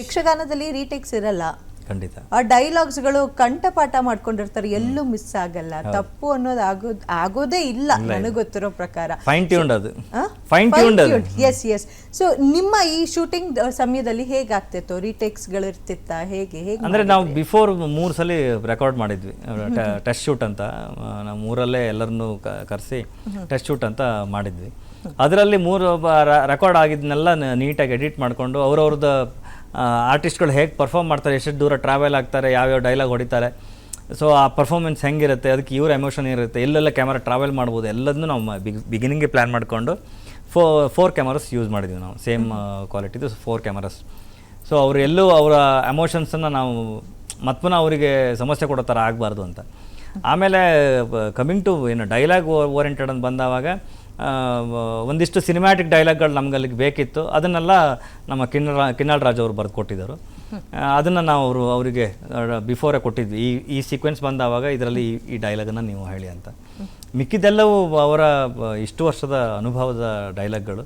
ಯಕ್ಷಗಾನದಲ್ಲಿ ರೀಟೇಕ್ಸ್ ಇರಲ್ಲ ಖಂಡಿತ. ಆ ಡೈಲಾಗ್ಸ್ಗಳು ಕಂಠಪಾಠ ಮಾಡ್ಕೊಂಡಿರ್ತಾರೆ, ಎಲ್ಲೂ ಮಿಸ್ ಆಗಲ್ಲ. ತಪ್ಪು ಅನ್ನೋದು ಆಗೋದೇ ಇಲ್ಲ ನನಗೆ ಗೊತ್ತಿರೋ ಪ್ರಕಾರ. ಫೈನ್ ಟ್ಯೂನ್ಡ್ ಅದು. ಫೈನ್ ಟ್ಯೂನ್ಡ್ ಅದು. Yes yes. ಸೊ ನಿಮ್ಮ ಈ ಶೂಟಿಂಗ್ ಸಮಯದಲ್ಲಿ ಹೇಗಾಗ್ತಿತ್ತು? ರೀಟೇಕ್ಸ್ಗಳು ಇರ್ತಿತ್ತಾ? ಹೇಗೆ ಅಂದರೆ ನಾವು ಬಿಫೋರ್ 3 ಸಲ ರೆಕಾರ್ಡ್ ಮಾಡಿದ್ವಿ, ಟೆಸ್ಟ್ ಶೂಟ್ ಅಂತ. ನಾವು 3ರಲ್ಲೇ ಎಲ್ಲರನ್ನೂ ಕರೆಸಿ ಟೆಸ್ಟ್ ಶೂಟ್ ಅಂತ ಮಾಡಿದ್ವಿ. ಅದರಲ್ಲಿ 3 ರೆಕಾರ್ಡ್ ಆಗಿದ್ದನ್ನೆಲ್ಲ ನೀಟಾಗಿ ಎಡಿಟ್ ಮಾಡಿಕೊಂಡು ಅವ್ರವ್ರದ್ದು ಆರ್ಟಿಸ್ಟ್ಗಳು ಹೇಗೆ ಪರ್ಫಾರ್ಮ್ ಮಾಡ್ತಾರೆ, ಎಷ್ಟು ದೂರ ಟ್ರಾವೆಲ್ ಆಗ್ತಾರೆ, ಯಾವ್ಯಾವ ಡೈಲಾಗ್ ಹೊಡಿತಾರೆ, ಸೊ ಆ ಪರ್ಫಾರ್ಮೆನ್ಸ್ ಹೆಂಗಿರುತ್ತೆ, ಅದಕ್ಕೆ ಇವ್ರ ಎಮೋಷನ್ ಇರುತ್ತೆ, ಎಲ್ಲೆಲ್ಲ ಕ್ಯಾಮರಾ ಟ್ರಾವೆಲ್ ಮಾಡ್ಬೋದು, ಎಲ್ಲದನ್ನೂ ನಾವು ಬಿಗಿನಿಂಗೇ ಪ್ಲ್ಯಾನ್ ಮಾಡಿಕೊಂಡು 4 ಕ್ಯಾಮರಾಸ್ ಯೂಸ್ ಮಾಡಿದ್ವಿ ನಾವು. Same ಕ್ವಾಲಿಟಿದು 4 cameras. ಸೊ ಅವರು ಎಲ್ಲೂ ಅವರ ಎಮೋಷನ್ಸನ್ನು ನಾವು ಮತ್ತೆ ಅವರಿಗೆ ಸಮಸ್ಯೆ ಕೊಡೋ ಥರ ಆಗಬಾರ್ದು ಅಂತ. ಆಮೇಲೆ ಕಮಿಂಗ್ ಟು ಏನು ಡೈಲಾಗ್ ಓರಿಯೆಂಟೆಡ್ ಅಂತ ಬಂದಾವಾಗ ಒಂದಿಷ್ಟು ಸಿನಿಮ್ಯಾಟಿಕ್ ಡೈಲಾಗ್ಗಳು ನಮ್ಗೆ ಅಲ್ಲಿಗೆ ಬೇಕಿತ್ತು. ಅದನ್ನೆಲ್ಲ ನಮ್ಮ ಕಿನ್ನಾಳ್ ರಾಜ್ ಅವರು ಬರೆದು ಕೊಟ್ಟಿದ್ದರು. ಅದನ್ನು ನಾವು ಅವರಿಗೆ ಬಿಫೋರೇ ಕೊಟ್ಟಿದ್ವಿ. ಈ ಸೀಕ್ವೆನ್ಸ್ ಬಂದಾವಾಗ ಇದರಲ್ಲಿ ಈ ಡೈಲಾಗನ್ನು ನೀವು ಹೇಳಿ ಅಂತ. ಮಿಕ್ಕಿದ್ದೆಲ್ಲವೂ ಅವರ ಇಷ್ಟು ವರ್ಷದ ಅನುಭವದ ಡೈಲಾಗ್ಗಳು.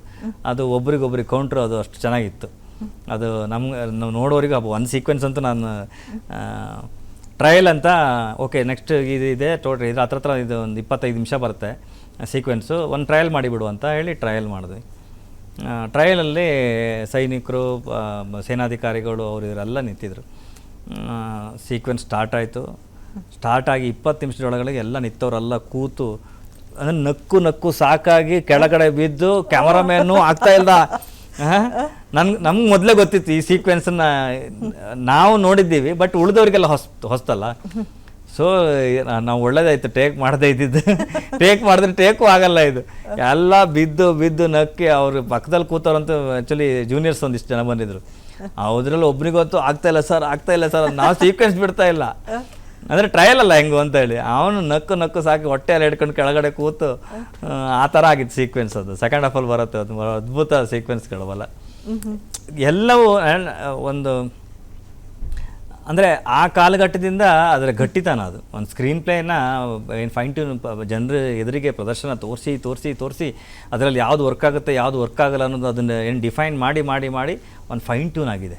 ಅದು ಒಬ್ರಿಗೊಬ್ರಿಗೆ ಕೌಂಟ್ರು ಅದು ಅಷ್ಟು ಚೆನ್ನಾಗಿತ್ತು. ಅದು ನಾವು ನೋಡೋರಿಗೆ ಒಂದು ಸೀಕ್ವೆನ್ಸ್ ಅಂತೂ ನಾನು ಟ್ರಯಲ್ ಅಂತ, ಓಕೆ ನೆಕ್ಸ್ಟ್ ಇದೆ ಟೋಟಲ್ ಇದು ಹತ್ರ ಇದು ಒಂದು 25 ನಿಮಿಷ ಬರುತ್ತೆ ಸೀಕ್ವೆನ್ಸು, ಒಂದು ಟ್ರಯಲ್ ಮಾಡಿಬಿಡು ಅಂತ ಹೇಳಿ ಟ್ರಯಲ್ ಮಾಡಿದ್ವಿ. ಟ್ರಯಲಲ್ಲಿ ಸೈನಿಕರು, ಸೇನಾಧಿಕಾರಿಗಳು ಅವರು ಇವರೆಲ್ಲ ನಿಂತಿದ್ರು. ಸೀಕ್ವೆನ್ಸ್ ಸ್ಟಾರ್ಟ್ ಆಯಿತು. ಸ್ಟಾರ್ಟ್ ಆಗಿ 20 ನಿಮಿಷದೊಳಗಡೆ ಎಲ್ಲ ನಿಂತವರೆಲ್ಲ ಕೂತು ಅದನ್ನು ನಕ್ಕು ಸಾಕಾಗಿ ಕೆಳಗಡೆ ಬಿದ್ದು ಕ್ಯಾಮರಾಮ್ಯಾನು ಆಗ್ತಾ ಇಲ್ಲ. ನಮ್ಗೆ ಮೊದಲೇ ಗೊತ್ತಿತ್ತು ಈ ಸೀಕ್ವೆನ್ಸನ್ನು ನಾವು ನೋಡಿದ್ದೀವಿ, ಬಟ್ ಉಳಿದವ್ರಿಗೆಲ್ಲ ಹೊಸ್ತಲ್ಲ. ಸೊ ನಾವು ಒಳ್ಳೇದಾಯ್ತು ಟೇಕ್ ಮಾಡದೇ ಇದ್ದಿದ್ದು. ಟೇಕ್ ಮಾಡಿದ್ರೆ ಟೇಕು ಆಗಲ್ಲ ಇದು. ಎಲ್ಲ ಬಿದ್ದು ನಕ್ಕಿ ಅವ್ರ ಪಕ್ಕದಲ್ಲಿ ಕೂತವ್ರಂತೂ ಆ್ಯಕ್ಚುಲಿ ಜೂನಿಯರ್ಸ್ ಒಂದಿಷ್ಟು ಜನ ಬಂದಿದ್ರು. ಅದ್ರಲ್ಲಿ ಒಬ್ರಿಗೊತ್ತು ಆಗ್ತಾ ಇಲ್ಲ ಸರ್ ನಾವು ಸೀಕ್ವೆನ್ಸ್ ಬಿಡ್ತಾ ಇಲ್ಲ ಅಂದರೆ ಟ್ರಯಲ್ ಅಲ್ಲ ಹೆಂಗು ಅಂತ ಹೇಳಿ ಅವನು ನಕ್ಕು ಸಾಕಿ ಹೊಟ್ಟೆಯಲ್ಲಿ ಹಿಡ್ಕೊಂಡು ಕೆಳಗಡೆ ಕೂತು ಆ ಥರ ಆಗಿತ್ತು ಸೀಕ್ವೆನ್ಸ್. ಅದು ಸೆಕೆಂಡ್ ಹಾಫಲ್ಲಿ ಬರುತ್ತೆ. ಅದು ಅದ್ಭುತ ಸೀಕ್ವೆನ್ಸ್ಗಳವಲ್ಲ ಎಲ್ಲವೂ. ಒಂದು ಅಂದರೆ ಆ ಕಾಲಘಟ್ಟದಿಂದ ಅದರ ಗಟ್ಟಿತನ ಅದು. ಒಂದು ಸ್ಕ್ರೀನ್ ಪ್ಲೇನ ಏನು ಫೈನ್ ಟ್ಯೂನ್ ಜನರ ಎದುರಿಗೆ ಪ್ರದರ್ಶನ ತೋರಿಸಿ ಅದರಲ್ಲಿ ಯಾವುದು ವರ್ಕ್ ಆಗುತ್ತೆ ಯಾವುದು ವರ್ಕ್ ಆಗಲ್ಲ ಅನ್ನೋದು ಅದನ್ನು ಏನು ಡಿಫೈನ್ ಮಾಡಿ ಒಂದು ಫೈನ್ ಟ್ಯೂನ್ ಆಗಿದೆ.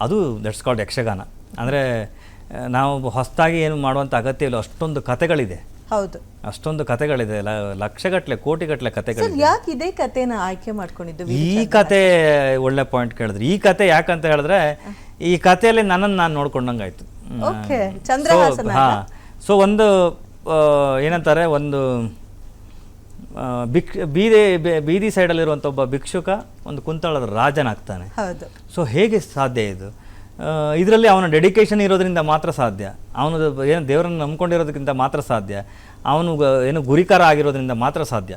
ಅದು ದಟ್ಸ್ ಕಾಲ್ಡ್ ಯಕ್ಷಗಾನ. ಅಂದರೆ ನಾವು ಹೊಸದಾಗಿ ಏನು ಮಾಡುವಂಥ ಅಗತ್ಯ ಇಲ್ಲ. ಅಷ್ಟೊಂದು ಕಥೆಗಳಿದೆ. ಹೌದು, ಅಷ್ಟೊಂದು ಕಥೆಗಳಿದೆ, ಲಕ್ಷಗಟ್ಟಲೆ ಕೋಟಿಗಟ್ಟಲೆ ಕಥೆಗಳಿದೆ. ಯಾಕೆ ಇದೇ ಕಥೆನ ಆಯ್ಕೆ ಮಾಡ್ಕೊಂಡಿದ್ದು? ಈ ಕತೆ ಒಳ್ಳೆ ಪಾಯಿಂಟ್ ಕೇಳಿದ್ರೆ, ಈ ಕತೆ ಯಾಕಂತ ಹೇಳಿದ್ರೆ ಈ ಕಥೆಯಲ್ಲಿ ನನ್ನನ್ನು ನಾನು ನೋಡ್ಕೊಂಡಂಗಾಯ್ತು. ಸೊ ಒಂದು ಏನಂತಾರೆ, ಒಂದು ಬೀದಿ ಸೈಡಲ್ಲಿರುವಂಥ ಒಬ್ಬ ಭಿಕ್ಷುಕ ಒಂದು ಕುಂತಳದ ರಾಜನಾಗ್ತಾನೆ. ಸೊ ಹೇಗೆ ಸಾಧ್ಯ ಇದು? ಇದರಲ್ಲಿ ಅವನ ಡೆಡಿಕೇಶನ್ ಇರೋದ್ರಿಂದ ಮಾತ್ರ ಸಾಧ್ಯ. ಅವನು ಏನು ದೇವರನ್ನು ನಂಬ್ಕೊಂಡಿರೋದಕ್ಕಿಂತ ಮಾತ್ರ ಸಾಧ್ಯ. ಅವನು ಏನು ಗುರಿಕಾರ ಆಗಿರೋದ್ರಿಂದ ಮಾತ್ರ ಸಾಧ್ಯ.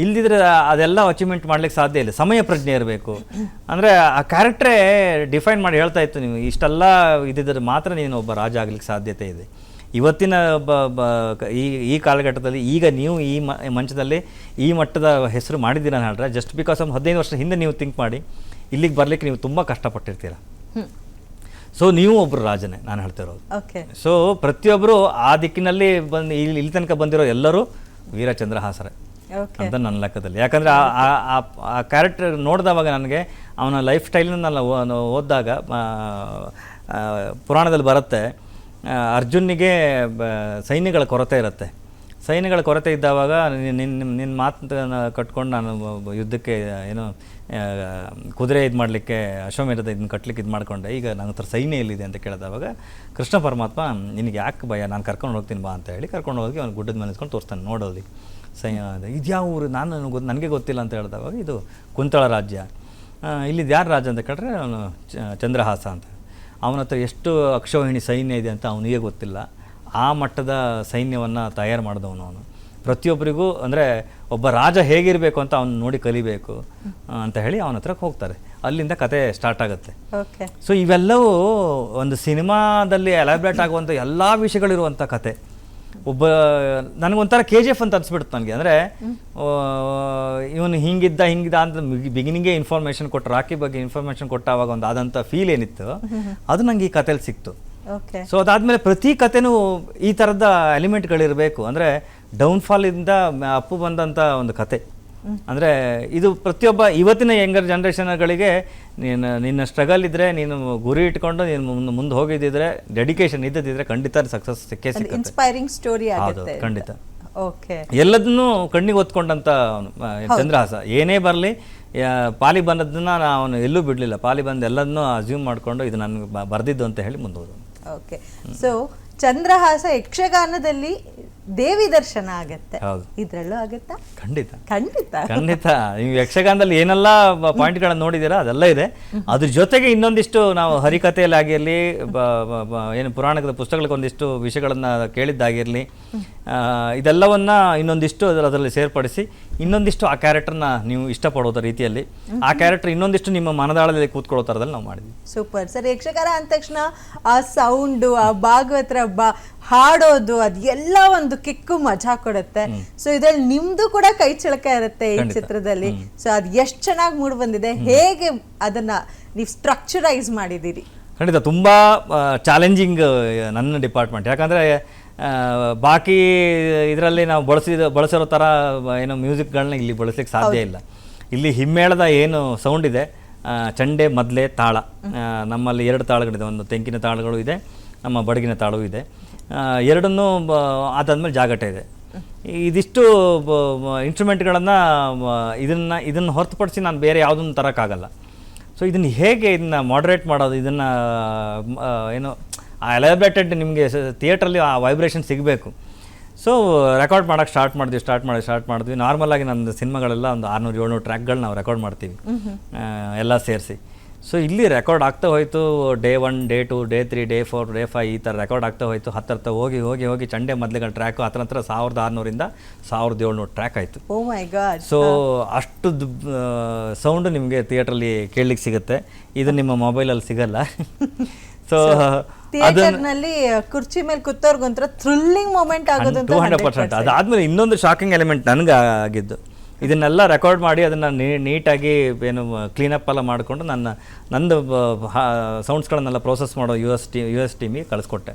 ಇಲ್ದಿದ್ರೆ ಅದೆಲ್ಲ ಅಚೀವ್ಮೆಂಟ್ ಮಾಡ್ಲಿಕ್ಕೆ ಸಾಧ್ಯ ಇಲ್ಲ. ಸಮಯ ಪ್ರಜ್ಞೆ ಇರಬೇಕು. ಅಂದರೆ ಆ ಕ್ಯಾರೆಕ್ಟ್ರೇ ಡಿಫೈನ್ ಮಾಡಿ ಹೇಳ್ತಾ ಇತ್ತು, ನೀವು ಇಷ್ಟೆಲ್ಲ ಇದ್ದಿದ್ರೆ ಮಾತ್ರ ನೀನು ಒಬ್ಬ ರಾಜ ಆಗಲಿಕ್ಕೆ ಸಾಧ್ಯತೆ ಇದೆ. ಇವತ್ತಿನ ಈ ಕಾಲಘಟ್ಟದಲ್ಲಿ ಈಗ ನೀವು ಈ ಮಂಚದಲ್ಲಿ ಈ ಮಟ್ಟದ ಹೆಸರು ಮಾಡಿದ್ದೀರ ಅಂತ ಹೇಳಿದ್ರೆ ಜಸ್ಟ್ ಬಿಕಾಸ್ 15 ವರ್ಷ ಹಿಂದೆ ನೀವು ಥಿಂಕ್ ಮಾಡಿ ಇಲ್ಲಿಗೆ ಬರಲಿಕ್ಕೆ ನೀವು ತುಂಬ ಕಷ್ಟಪಟ್ಟಿರ್ತೀರ. ಸೊ ನೀವು ಒಬ್ಬರು ರಾಜನೇ ನಾನು ಹೇಳ್ತಿರೋದು. ಸೊ ಪ್ರತಿಯೊಬ್ಬರು ಆ ದಿಕ್ಕಿನಲ್ಲಿ ಬಂದು ಇಲ್ಲಿ ತನಕ ಬಂದಿರೋ ಎಲ್ಲರೂ ವೀರಚಂದ್ರಹಾಸರೇ ಅಂತ ನನ್ನ ಲೆಕ್ಕದಲ್ಲಿ. ಯಾಕಂದರೆ ಆ ಕ್ಯಾರೆಕ್ಟರ್ ನೋಡಿದವಾಗ ನನಗೆ ಅವನ ಲೈಫ್ ಸ್ಟೈಲನ್ನೆಲ್ಲ ಓದಿದಾಗ ಪುರಾಣದಲ್ಲಿ ಬರುತ್ತೆ, ಅರ್ಜುನಿಗೆ ಸೈನ್ಯಗಳ ಕೊರತೆ ಇರುತ್ತೆ. ಸೈನ್ಯಗಳ ಕೊರತೆ ಇದ್ದಾವಾಗ ನಿನ್ನ ಮಾತನ್ನ ಕಟ್ಕೊಂಡು ನಾನು ಯುದ್ಧಕ್ಕೆ ಏನು ಕುದುರೆ ಇದು ಮಾಡಲಿಕ್ಕೆ ಅಶ್ವಮೇಧದ ಇದನ್ನ ಕಟ್ಟಲಿಕ್ಕೆ ಇದು ಮಾಡಿಕೊಂಡೆ. ಈಗ ನನ್ನ ಹತ್ರ ಸೈನ್ಯ ಎಲ್ಲಿದೆ ಅಂತ ಕೇಳಿದವಾಗ ಕೃಷ್ಣ ಪರಮಾತ್ಮ ನಿನಗೆ ಯಾಕೆ ಭಯ, ನಾನು ಕರ್ಕೊಂಡು ಹೋಗ್ತೀನಿ ಬಾ ಅಂತ ಹೇಳಿ ಕರ್ಕೊಂಡು ಹೋಗಿ ಅವ್ನು ಗುಡ್ಡದ ಮೇಲೆ ನಿಂತ್ಕೊಂಡು ತೋರಿಸ್ತಾನೆ. ನೋಡೋದು ಇದ್ಯಾವ ಊರು ನನಗೆ ಗೊತ್ತಿಲ್ಲ ಅಂತ ಹೇಳಿದವಾಗ ಇದು ಕುಂತಳ ರಾಜ್ಯ. ಇಲ್ಲಿದ್ದು ಯಾರು ರಾಜ ಅಂತ ಕೇಳಿದ್ರೆ ಅವನು ಚಂದ್ರಹಾಸ ಅಂತ. ಅವನ ಹತ್ರ ಎಷ್ಟು ಅಕ್ಷೋಹಿಣಿ ಸೈನ್ಯ ಇದೆ ಅಂತ ಅವನಿಗೆ ಗೊತ್ತಿಲ್ಲ. ಆ ಮಟ್ಟದ ಸೈನ್ಯವನ್ನು ತಯಾರು ಮಾಡಿದವನು ಅವನು. ಪ್ರತಿಯೊಬ್ಬರಿಗೂ ಅಂದರೆ ಒಬ್ಬ ರಾಜ ಹೇಗಿರಬೇಕು ಅಂತ ಅವನು ನೋಡಿ ಕಲಿಬೇಕು ಅಂತ ಹೇಳಿ ಅವನ ಹತ್ರಕ್ಕೆ ಹೋಗ್ತಾರೆ. ಅಲ್ಲಿಂದ ಕತೆ ಸ್ಟಾರ್ಟ್ ಆಗುತ್ತೆ. ಸೊ ಇವೆಲ್ಲವೂ ಒಂದು ಸಿನಿಮಾದಲ್ಲಿ ಎಲಾಬ್ರೇಟ್ ಆಗುವಂಥ ಎಲ್ಲ ವಿಷಯಗಳಿರುವಂಥ ಕತೆ. ನನಗೊಂಥರ KGF ಅಂತ ಅನ್ಸ್ಬಿಡ್ತು ನನಗೆ. ಅಂದರೆ ಇವನು ಹಿಂಗಿದ್ದ ಅಂತ ಬಿಗಿನಿಂಗೇ ಇನ್ಫಾರ್ಮೇಷನ್ ಕೊಟ್ಟು, ರಾಕಿ ಬಗ್ಗೆ ಇನ್ಫಾರ್ಮೇಷನ್ ಕೊಟ್ಟಾವಾಗ ಒಂದು ಆದಂಥ ಫೀಲ್ ಏನಿತ್ತು ಅದು ನನಗೆ ಈ ಕಥೆಯಲ್ಲಿ ಸಿಕ್ತು. ಸೊ ಅದಾದಮೇಲೆ ಪ್ರತಿ ಕಥೆನೂ ಈ ಥರದ ಎಲಿಮೆಂಟ್ಗಳಿರಬೇಕು. ಅಂದರೆ ಡೌನ್ಫಾಲಿಂದ ಅಪ್ಪು ಬಂದಂಥ ಒಂದು ಕತೆ. ಅಂದರೆ ಇದು ಪ್ರತಿಯೊಬ್ಬ ಇವತ್ತಿನ ಯಂಗರ್ ಜನ್ರೇಷನ್ಗಳಿಗೆ ನಿನ್ನ ಸ್ಟ್ರಗಲ್ ಇದ್ದರೆ, ನೀನು ಗುರಿ ಇಟ್ಕೊಂಡು ನೀನು ಮುಂದೆ ಹೋಗಿದ್ದಿದ್ರೆ, ಡೆಡಿಕೇಶನ್ ಇದ್ದದಿದ್ರೆ ಖಂಡಿತ ಸಕ್ಸಸ್ ಸಿಕ್ಕೇ ಸಿಗುತ್ತೆ. ಇನ್ಸ್ಪೈರಿಂಗ್ ಸ್ಟೋರಿ ಹೌದು, ಆಗುತ್ತೆ. ಖಂಡಿತ. ಓಕೆ, ಎಲ್ಲದನ್ನೂ ಕಣ್ಣಿಗೆ ಹೊತ್ಕೊಂಡಂಥ ಚಂದ್ರಹಾಸ. ಏನೇ ಬರಲಿ, ಪಾಲಿ ಬಂದದನ್ನ ಅವನು ಎಲ್ಲೂ ಬಿಡಲಿಲ್ಲ. ಪಾಲಿ ಬಂದು ಎಲ್ಲದನ್ನೂ ಅಸ್ಯೂಮ್ ಮಾಡಿಕೊಂಡು ಇದು ನನಗೆ ಬರೆದಿದ್ದು ಅಂತ ಹೇಳಿ ಮುಂದೋದು. ಓಕೆ, ಸೊ ಚಂದ್ರಹಾಸ ಯಕ್ಷಗಾನದಲ್ಲಿ ದೇವಿ ದರ್ಶನ ಆಗತ್ತೆ, ಹೌದು. ಇದ್ರಲ್ಲೂ ಆಗತ್ತಾ? ಖಂಡಿತ ಖಂಡಿತ ಖಂಡಿತ. ನೀವು ಯಕ್ಷಗಾನದಲ್ಲಿ ಏನೆಲ್ಲ ಪಾಯಿಂಟ್ಗಳನ್ನು ನೋಡಿದ್ದೀರಾ ಅದೆಲ್ಲ ಇದೆ. ಅದ್ರ ಜೊತೆಗೆ ಇನ್ನೊಂದಿಷ್ಟು ನಾವು ಹರಿಕಥೆಯಲ್ಲಿ ಆಗಿರಲಿ, ಏನು ಪುರಾಣದ ಪುಸ್ತಕಗಳಿಗೆ ಒಂದಿಷ್ಟು ವಿಷಯಗಳನ್ನು ಕೇಳಿದ್ದಾಗಿರಲಿ, ಇದೆಲ್ಲವನ್ನ ಇನ್ನೊಂದಿಷ್ಟು ಅದರಲ್ಲಿ ಸೇರ್ಪಡಿಸಿ ಇನ್ನೊಂದಿಷ್ಟು ಆ ಕ್ಯಾರೆಕ್ಟರ್ನ ನೀವು ಇಷ್ಟಪಡೋದ ರೀತಿಯಲ್ಲಿ ಆ ಕ್ಯಾರೆಕ್ಟರ್ ಇನ್ನೊಂದಿಷ್ಟು ನಿಮ್ಮ ಮನದಾಳದಲ್ಲಿ ಕೂತ್ಕೊಳ್ಳೋ ಥರದಲ್ಲಿ ನಾವು ಮಾಡಿದ್ವಿ. Super sir. ಯಕ್ಷಗಾನ ಅಂದ ತಕ್ಷಣ ಆ ಸೌಂಡು, ಆ ಭಾಗವತರ ಹಾಡೋದು, ಅದೆಲ್ಲ ಒಂದು ಕಿಕ್ಕು ಮಜಾ ಕೊಡುತ್ತೆ. ಸೊ ಇದ್ರಲ್ಲಿ ನಿಮ್ದು ಕೂಡ ಕೈ ಚಳಕ ಇರುತ್ತೆ ಈ ಚಿತ್ರದಲ್ಲಿ. ಸೊ ಅದ್ ಎಷ್ಟು ಚೆನ್ನಾಗಿ ಮೂಡ್ ಬಂದಿದೆ, ಹೇಗೆ ಅದನ್ನ ನೀವು ಸ್ಟ್ರಕ್ಚರೈಸ್ ಮಾಡಿದ್ದೀರಿ? ಖಂಡಿತ ತುಂಬ ಚಾಲೆಂಜಿಂಗ್ ನನ್ನ ಡಿಪಾರ್ಟ್ಮೆಂಟ್. ಯಾಕಂದರೆ ಬಾಕಿ ಇದರಲ್ಲಿ ನಾವು ಬಳಸಿರೋ ಥರ ಏನು ಮ್ಯೂಸಿಕ್ಗಳನ್ನ ಇಲ್ಲಿ ಬಳಸ್ಲಿಕ್ಕೆ ಸಾಧ್ಯ ಇಲ್ಲ. ಇಲ್ಲಿ ಹಿಮ್ಮೇಳದ ಏನು ಸೌಂಡ್ ಇದೆ, ಚಂಡೆ, ಮದ್ಲೆ, ತಾಳ, ನಮ್ಮಲ್ಲಿ 2 ತಾಳಗಳಿದೆ. ಒಂದು ತೆಂಕಿನ ತಾಳಗಳು ಇದೆ, ನಮ್ಮ ಬಡಗಿನ ತಾಳವೂ ಇದೆ. ಎರಡನ್ನೂ ಅದಾದ್ಮೇಲೆ ಜಾಗಟೆ ಇದೆ. ಇದಿಷ್ಟು ಇನ್ಸ್ಟ್ರೂಮೆಂಟ್ಗಳನ್ನು ಇದನ್ನು ಹೊರತುಪಡಿಸಿ ನಾನು ಬೇರೆ ಯಾವುದನ್ನು ತರೋಕ್ಕಾಗಲ್ಲ. ಸೊ ಇದನ್ನು ಹೇಗೆ ಇದನ್ನು ಮಾಡ್ರೇಟ್ ಮಾಡೋದು, ಇದನ್ನು ಏನು ಆ ಎಲಿವೇಟೆಡ್ ನಿಮಗೆ ಥಿಯೇಟ್ರಲ್ಲಿ ಆ ವೈಬ್ರೇಷನ್ ಸಿಗಬೇಕು. ಸೊ ರೆಕಾರ್ಡ್ ಮಾಡೋಕ್ಕೆ ಸ್ಟಾರ್ಟ್ ಮಾಡಿದ್ವಿ. ನಾರ್ಮಲಾಗಿ ನನ್ನ ಸಿನಿಮಾಗಳೆಲ್ಲ ಒಂದು 600-700 ಟ್ರ್ಯಾಕ್ಗಳು ನಾವು ರೆಕಾರ್ಡ್ ಮಾಡ್ತೀವಿ ಎಲ್ಲ ಸೇರಿಸಿ. ಸೊ ಇಲ್ಲಿ ರೆಕಾರ್ಡ್ ಆಗ್ತಾ ಹೋಯಿತು. Day 1, day 2, day 3, day 4, day 5 ಈ ಥರ ರೆಕಾರ್ಡ್ ಆಗ್ತಾ ಹೋಯಿತು. ಹತ್ತಿರ ಹೋಗಿ ಚಂಡೆ ಮೊದಲಿಗಳ ಟ್ರ್ಯಾಕು ಹತ್ರ 1600 1700 ಟ್ರ್ಯಾಕ್ ಆಯಿತು. ಓ ಮೈ ಗಾಡ್. ಸೊ ಅಷ್ಟು ಸೌಂಡು ನಿಮಗೆ ಥಿಯೇಟ್ರಲ್ಲಿ ಕೇಳಲಿಕ್ಕೆ ಸಿಗುತ್ತೆ. ಇದು ನಿಮ್ಮ ಮೊಬೈಲಲ್ಲಿ ಸಿಗಲ್ಲ. ಸೊ ಥಿಯೇಟರ್ನಲ್ಲಿ ಕುರ್ಚಿ ಮೇಲೆ ಕೂತವ್ರಿಗೊಂಥರ ಥ್ರಿಲ್ಲಿಂಗ್ ಮೂಮೆಂಟ್ ಆಗೋದು 200%. ಅದಾದ್ಮೇಲೆ ಇನ್ನೊಂದು ಶಾಕಿಂಗ್ ಎಲಿಮೆಂಟ್ ನನಗೆ ಆಗಿದ್ದು, ಇದನ್ನೆಲ್ಲ ರೆಕಾರ್ಡ್ ಮಾಡಿ ಅದನ್ನು ನೀಟಾಗಿ ಏನು ಕ್ಲೀನಪ್ ಎಲ್ಲ ಮಾಡಿಕೊಂಡು ನಂದು ಸೌಂಡ್ಸ್ಗಳನ್ನೆಲ್ಲ ಪ್ರೋಸೆಸ್ ಮಾಡೋ ಯು ಎಸ್ ಟೀಮಿಗೆ ಕಳಿಸ್ಕೊಟ್ಟೆ.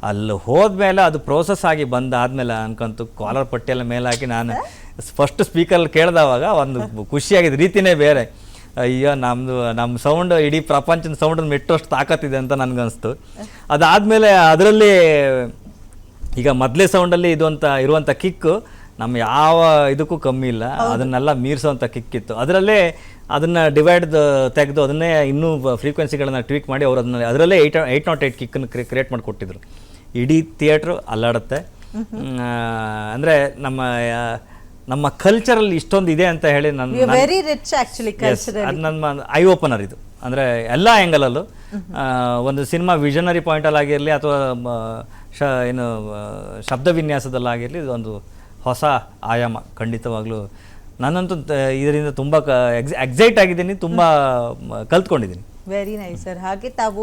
ಅಲ್ಲಿ ಹೋದ್ಮೇಲೆ ಅದು ಪ್ರೋಸೆಸ್ ಆಗಿ ಬಂದಾದ್ಮೇಲೆ ಅನ್ಕಂತು ಕಾಲರ್ ಪಟ್ಟಿಯೆಲ್ಲ ಮೇಲೆ ಹಾಕಿ ನಾನು ಫಸ್ಟ್ ಸ್ಪೀಕರಲ್ಲಿ ಕೇಳಿದವಾಗ ಒಂದು ಖುಷಿಯಾಗಿದ್ದ ರೀತಿಯೇ ಬೇರೆ. ಅಯ್ಯೋ ನಮ್ಮ ಸೌಂಡ್ ಇಡೀ ಪ್ರಪಂಚದ ಸೌಂಡನ್ನು ಮೆಟ್ಟೋಷ್ಟು ತಾಕತ್ತಿದೆ ಅಂತ ನನಗನ್ನಿಸ್ತು. ಅದಾದಮೇಲೆ ಅದರಲ್ಲಿ ಈಗ ಮೊದಲೇ ಸೌಂಡಲ್ಲಿ ಇರುವಂಥ ಕಿಕ್ಕು ನಮ್ಮ ಯಾವ ಇದಕ್ಕೂ ಕಮ್ಮಿ ಇಲ್ಲ, ಅದನ್ನೆಲ್ಲ ಮೀರಿಸೋವಂಥ ಕಿಕ್ಕಿತ್ತು. ಅದರಲ್ಲೇ ಅದನ್ನು ತೆಗೆದು ಅದನ್ನೇ ಇನ್ನೂ ಫ್ರೀಕ್ವೆನ್ಸಿಗಳನ್ನು ಟ್ವೀಕ್ ಮಾಡಿ ಅವರು ಅದರಲ್ಲೇ 808 ಕಿಕ್ಕನ್ನು ಕ್ರಿಯೇಟ್ ಮಾಡಿಕೊಟ್ಟಿದ್ರು. ಇಡೀ ಥಿಯೇಟ್ರು ಅಲ್ಲಾಡುತ್ತೆ. ಅಂದರೆ ನಮ್ಮ ಕಲ್ಚರಲ್ಲಿ ಇಷ್ಟೊಂದು ಇದೆ ಅಂತ ಹೇಳಿ ವೆರಿ ರಿಚ್ ಆಕ್ಚುಲಿ ಕಲ್ಚರ್. ಅದು ನನ್ನ ಐ ಓಪನರ್ ಇದು. ಅಂದರೆ ಎಲ್ಲ ಆ್ಯಂಗಲಲ್ಲೂ ಒಂದು ಸಿನಿಮಾ ವಿಷನರಿ ಪಾಯಿಂಟಲ್ಲಿ ಆಗಿರಲಿ ಅಥವಾ ಏನು ಶಬ್ದ ವಿನ್ಯಾಸದಲ್ಲಾಗಿರಲಿ ಇದೊಂದು ಹೊಸ ಆಯಾಮ. ಖಂಡಿತವಾಗ್ಲೂ ನಾನಂತೂ ಇದರಿಂದ ತುಂಬ ಎಕ್ಸೈಟ್ ಆಗಿದ್ದೀನಿ, ತುಂಬ ಕಲ್ತ್ಕೊಂಡಿದ್ದೀನಿ. Very nice sir. ಹಾಗೆ ತಾವು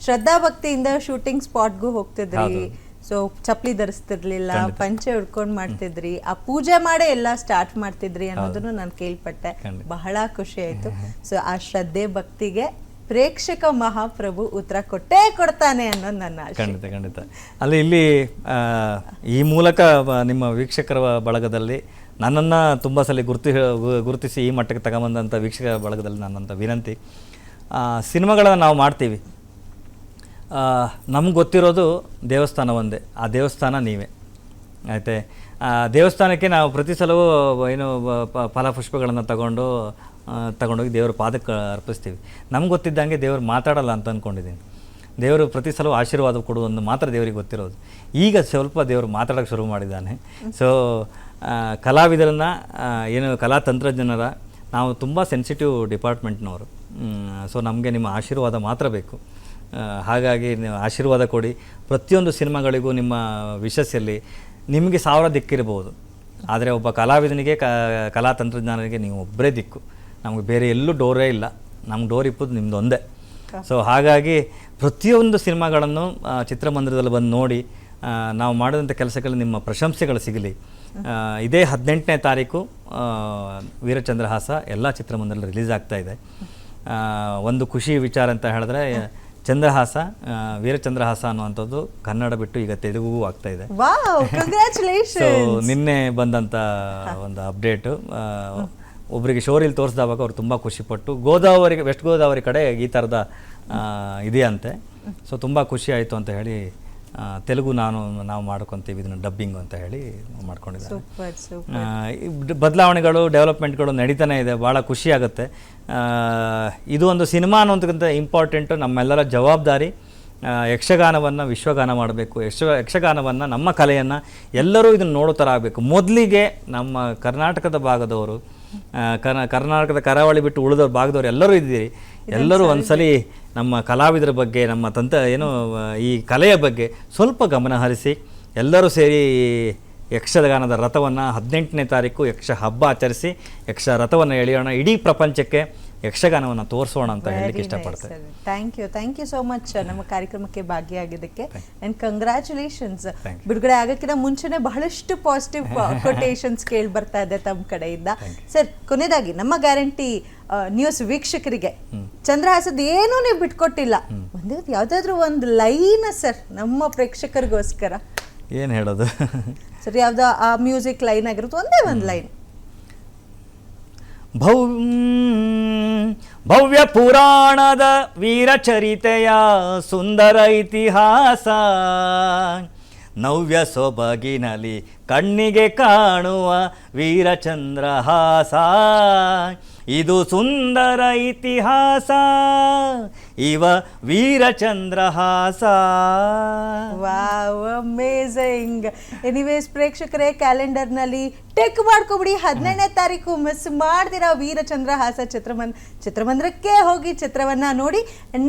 ಶ್ರದ್ಧಾ ಭಕ್ತಿಯಿಂದ ಶೂಟಿಂಗ್ ಸ್ಪಾಟ್ಗೂ ಹೋಗ್ತಿದ್ರಿ. ಸೊ ಚಪ್ಪಲಿ ಧರಿಸ್ತಿರ್ಲಿಲ್ಲ, ಪಂಚೆ ಉಡ್ಕೊಂಡು ಮಾಡ್ತಿದ್ರಿ, ಆ ಪೂಜೆ ಮಾಡೇ ಎಲ್ಲ ಸ್ಟಾರ್ಟ್ ಮಾಡ್ತಿದ್ರಿ ಅನ್ನೋದನ್ನು ನಾನು ಕೇಳ್ಪಟ್ಟೆ. ಬಹಳ ಖುಷಿ ಆಯ್ತು. ಸೊ ಆ ಶ್ರದ್ಧೆ ಭಕ್ತಿಗೆ ಪ್ರೇಕ್ಷಕ ಮಹಾಪ್ರಭು ಉತ್ತರ ಕೊಡ್ತಾನೆ ಅನ್ನೋದು ನನ್ನ ಆಶೆ. ಖಂಡಿತ. ಇಲ್ಲಿ ಈ ಮೂಲಕ ನಿಮ್ಮ ವೀಕ್ಷಕರ ಬಳಗದಲ್ಲಿ ನನ್ನನ್ನು ತುಂಬ ಸಲ ಗುರುತಿಸಿ ಈ ಮಟ್ಟಕ್ಕೆ ತಗೊಂಬಂದಂಥ ವೀಕ್ಷಕರ ಬಳಗದಲ್ಲಿ ನನ್ನಂಥ ವಿನಂತಿ, ಸಿನಿಮಾಗಳನ್ನು ನಾವು ಮಾಡ್ತೀವಿ, ನಮ್ಗೆ ಗೊತ್ತಿರೋದು ದೇವಸ್ಥಾನ ಒಂದೇ, ಆ ದೇವಸ್ಥಾನ ನೀವೇ ಆಯ್ತೆ. ದೇವಸ್ಥಾನಕ್ಕೆ ನಾವು ಪ್ರತಿ ಸಲವೂ ಏನು ಫಲಪುಷ್ಪಗಳನ್ನು ತಗೊಂಡೋಗಿ ದೇವರ ಪಾದಕ್ಕೆ ಅರ್ಪಿಸ್ತೀವಿ. ನಮ್ಗೆ ಗೊತ್ತಿದ್ದಂಗೆ ದೇವರು ಮಾತಾಡಲ್ಲ ಅಂತ ಅಂದ್ಕೊಂಡಿದ್ದೀನಿ. ದೇವರು ಪ್ರತಿ ಸಲ ಆಶೀರ್ವಾದ ಕೊಡುವುದು ಮಾತ್ರ ದೇವರಿಗೆ ಗೊತ್ತಿರೋದು. ಈಗ ಸ್ವಲ್ಪ ದೇವರು ಮಾತಾಡೋಕ್ಕೆ ಶುರು ಮಾಡಿದ್ದಾನೆ. ಸೊ ಕಲಾವಿದರನ್ನು ಏನು ಕಲಾ ತಂತ್ರಜ್ಞರ ನಾವು ತುಂಬ ಸೆನ್ಸಿಟಿವ್ ಡಿಪಾರ್ಟ್ಮೆಂಟ್ನವರು. ಸೊ ನಮಗೆ ನಿಮ್ಮ ಆಶೀರ್ವಾದ ಮಾತ್ರ ಬೇಕು. ಹಾಗಾಗಿ ನೀವು ಆಶೀರ್ವಾದ ಕೊಡಿ. ಪ್ರತಿಯೊಂದು ಸಿನಿಮಾಗಳಿಗೂ ನಿಮ್ಮ ವಿಶಸ್ಸಲ್ಲಿ ನಿಮಗೆ 1000 ದಿಕ್ಕಿರ್ಬೋದು, ಆದರೆ ಒಬ್ಬ ಕಲಾವಿದನಿಗೆ ಕಲಾ ತಂತ್ರಜ್ಞಾನಿಗೆ ನೀವು ಒಬ್ಬರೇ ದಿಕ್ಕು. ನಮಗೆ ಬೇರೆ ಎಲ್ಲೂ ಡೋರೇ ಇಲ್ಲ, ನಮ್ಗೆ ಡೋರ್ ಇಪ್ಪದು ನಿಮ್ಮದು ಒಂದೇ. ಸೊ ಹಾಗಾಗಿ ಪ್ರತಿಯೊಂದು ಸಿನಿಮಾಗಳನ್ನು ಚಿತ್ರಮಂದಿರದಲ್ಲಿ ಬಂದು ನೋಡಿ, ನಾವು ಮಾಡಿದಂಥ ಕೆಲಸಗಳು ನಿಮ್ಮ ಪ್ರಶಂಸೆಗಳು ಸಿಗಲಿ. ಇದೇ 18ನೇ ತಾರೀಕು ವೀರಚಂದ್ರಹಾಸ ಎಲ್ಲ ಚಿತ್ರಮಂದಿರದಲ್ಲಿ ರಿಲೀಸ್ ಆಗ್ತಾ ಇದೆ. ಒಂದು ಖುಷಿ ವಿಚಾರ ಅಂತ ಹೇಳಿದ್ರೆ ಚಂದ್ರಹಾಸ, ವೀರಚಂದ್ರಹಾಸ ಅನ್ನುವಂಥದ್ದು ಕನ್ನಡ ಬಿಟ್ಟು ಈಗ ತೆಲುಗುಗೂ ಆಗ್ತಾ ಇದೆ. Wow, so congratulation. ನಿನ್ನೆ ಬಂದಂಥ ಒಂದು ಅಪ್ಡೇಟು, ಒಬ್ಬರಿಗೆ ಶೋರಿಲ್ ತೋರಿಸಿದವಾಗ ಅವ್ರು ತುಂಬ ಖುಷಿಪಟ್ಟು, ವೆಸ್ಟ್ ಗೋದಾವರಿ ಕಡೆ ಈ ಥರದ ಇದೆಯಂತೆ. ಸೊ ತುಂಬ ಖುಷಿ ಆಯಿತು ಅಂತ ಹೇಳಿ ತೆಲುಗು ನಾವು ಮಾಡ್ಕೊತೀವಿ ಇದನ್ನು ಡಬ್ಬಿಂಗ್ ಅಂತ ಹೇಳಿ ಮಾಡ್ಕೊಂಡಿದ್ದಾರೆ. Super super. ಬದಲಾವಣೆಗಳು, ಡೆವಲಪ್ಮೆಂಟ್ಗಳು ನಡೀತಾನೆ ಇದೆ, ಭಾಳ ಖುಷಿ ಆಗುತ್ತೆ. ಇದು ಒಂದು ಸಿನಿಮಾ ಅನ್ನೋದಕ್ಕಿಂತ ಇಂಪಾರ್ಟೆಂಟು ನಮ್ಮೆಲ್ಲರ ಜವಾಬ್ದಾರಿ. ಯಕ್ಷಗಾನವನ್ನು ವಿಶ್ವಗಾನ ಮಾಡಬೇಕು, ಯಕ್ಷಗಾನವನ್ನು, ನಮ್ಮ ಕಲೆಯನ್ನು ಎಲ್ಲರೂ ಇದನ್ನು ನೋಡೋ ಥರ ಆಗಬೇಕು. ಮೊದಲಿಗೆ ನಮ್ಮ ಕರ್ನಾಟಕದ ಭಾಗದವರು, ಕರ್ನಾಟಕದ ಕರಾವಳಿ ಬಿಟ್ಟು ಉಳಿದ ಭಾಗದವರು ಎಲ್ಲರೂ ಇದ್ದೀರಿ. ಎಲ್ಲರೂ ಒಂದ್ಸಲಿ ನಮ್ಮ ಕಲಾವಿದರ ಬಗ್ಗೆ, ನಮ್ಮ ಈ ಕಲೆಯ ಬಗ್ಗೆ ಸ್ವಲ್ಪ ಗಮನ ಹರಿಸಿ ಎಲ್ಲರೂ ಸೇರಿ ಯಕ್ಷಗಾನದ ರಥವನ್ನು 18ನೇ ತಾರೀಕು ಯಕ್ಷ ಹಬ್ಬ ಆಚರಿಸಿ ಯಕ್ಷ ರಥವನ್ನು ಎಳೆಯೋಣ, ಇಡೀ ಪ್ರಪಂಚಕ್ಕೆ ಯಕ್ಷಗಾನವನ್ನು ತೋರಿಸೋಣ ಅಂತ ಹೇಳಲಿಕ್ಕೆ ಇಷ್ಟಪಡ್ತೇನೆ. ಥ್ಯಾಂಕ್ ಯು ಸೋ ಮಚ್ ನಮ್ಮ ಕಾರ್ಯಕ್ರಮಕ್ಕೆ ಭಾಗಿಯಾಗಿದ್ದಕ್ಕೆ ಆ್ಯಂಡ್ ಕಂಗ್ರ್ಯಾಚುಲೇಷನ್ಸ್. ಬಿಡುಗಡೆ ಆಗೋಕ್ಕಿಂತ ಮುಂಚೆನೆ ಬಹಳಷ್ಟು ಪಾಸಿಟಿವ್ ಕೊಟೇಶನ್ಸ್ ಕೇಳಿ ಬರ್ತಾ ಇದೆ ತಮ್ಮ ಕಡೆಯಿಂದ. ಸರ್, ಕೊನೆಯದಾಗಿ ನಮ್ಮ ಗ್ಯಾರಂಟಿ ನ್ಯೂಸ್ ವೀಕ್ಷಕರಿಗೆ ಚಂದ್ರಹಾಸದ ಏನೂ ನೀವು ಬಿಟ್ಕೊಟ್ಟಿಲ್ಲ, ಯಾವ್ದಾದ್ರು ಒಂದು ಲೈನ್ ಸರ್ ನಮ್ಮ ಪ್ರೇಕ್ಷಕರಿಗೋಸ್ಕರ ಏನು ಹೇಳೋದು ಸರ್? ಯಾವ್ದೋ ಆ ಮ್ಯೂಸಿಕ್ ಲೈನ್ ಆಗಿರುತ್ತೆ, ಒಂದೇ ಒಂದು ಲೈನ್. ಭವ್ಯ ಪುರಾಣದ ವೀರಚರಿತೆಯ ಸುಂದರ ಇತಿಹಾಸ, ನವ್ಯ ಸೊಬಗಿನಲ್ಲಿ ಕಣ್ಣಿಗೆ ಕಾಣುವ ವೀರಚಂದ್ರಹಾಸ, ಇದು ಸುಂದರ ಇತಿಹಾಸ, ಇವ ವೀರಚಂದ್ರಹಾಸ. Wow, amazing. ಎನಿವೇಸ್ ಪ್ರೇಕ್ಷಕರೇ, ಕ್ಯಾಲೆಂಡರ್ನಲ್ಲಿ ಟಿಕ್ ಮಾಡ್ಕೊಬಿಡಿ, 18ನೇ ತಾರೀಕು ಮಿಸ್ ಮಾಡ್ದಿರಾ ವೀರಚಂದ್ರಹಾಸ ಚಿತ್ರಮಂದಿರಕ್ಕೆ ಹೋಗಿ ಚಿತ್ರವನ್ನ ನೋಡಿ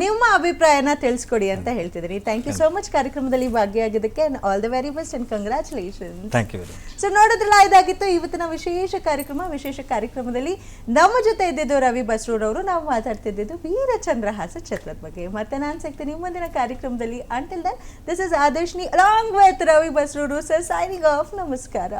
ನಿಮ್ಮ ಅಭಿಪ್ರಾಯನ ತಿಳಿಸ್ಕೊಡಿ ಅಂತ ಹೇಳ್ತಿದ್ದೀನಿ. ಥ್ಯಾಂಕ್ ಯು ಸೋ ಮಚ್ ಕಾರ್ಯಕ್ರಮದಲ್ಲಿ ಭಾಗಿಯಾಗಿದ್ದಕ್ಕೆ. All the very best and congratulation. Thank you. ಸೊ ನೋಡೋದ್ರಲ್ಲ, ಇದಾಗಿತ್ತು ಇವತ್ತಿನ ವಿಶೇಷ ಕಾರ್ಯಕ್ರಮದಲ್ಲಿ ನಮ್ಮ ಜೊತೆ ಇದ್ದಿದ್ದು ರವಿ ಬಸ್ರೂರವರು. ನಾವು ಮಾತಾಡ್ತಿದ್ದು ವೀರಚಂದ್ರಹಾಸ ಚಿತ್ರದ ಬಗ್ಗೆ. ಮತ್ತೆ ನಾನು ಸಿಗ್ತೀನಿ ಮುಂದಿನ ಕಾರ್ಯಕ್ರಮದಲ್ಲಿ. Until then, this is Adarshini along with Ravi Basrur sir, signing off. ನಮಸ್ಕಾರ.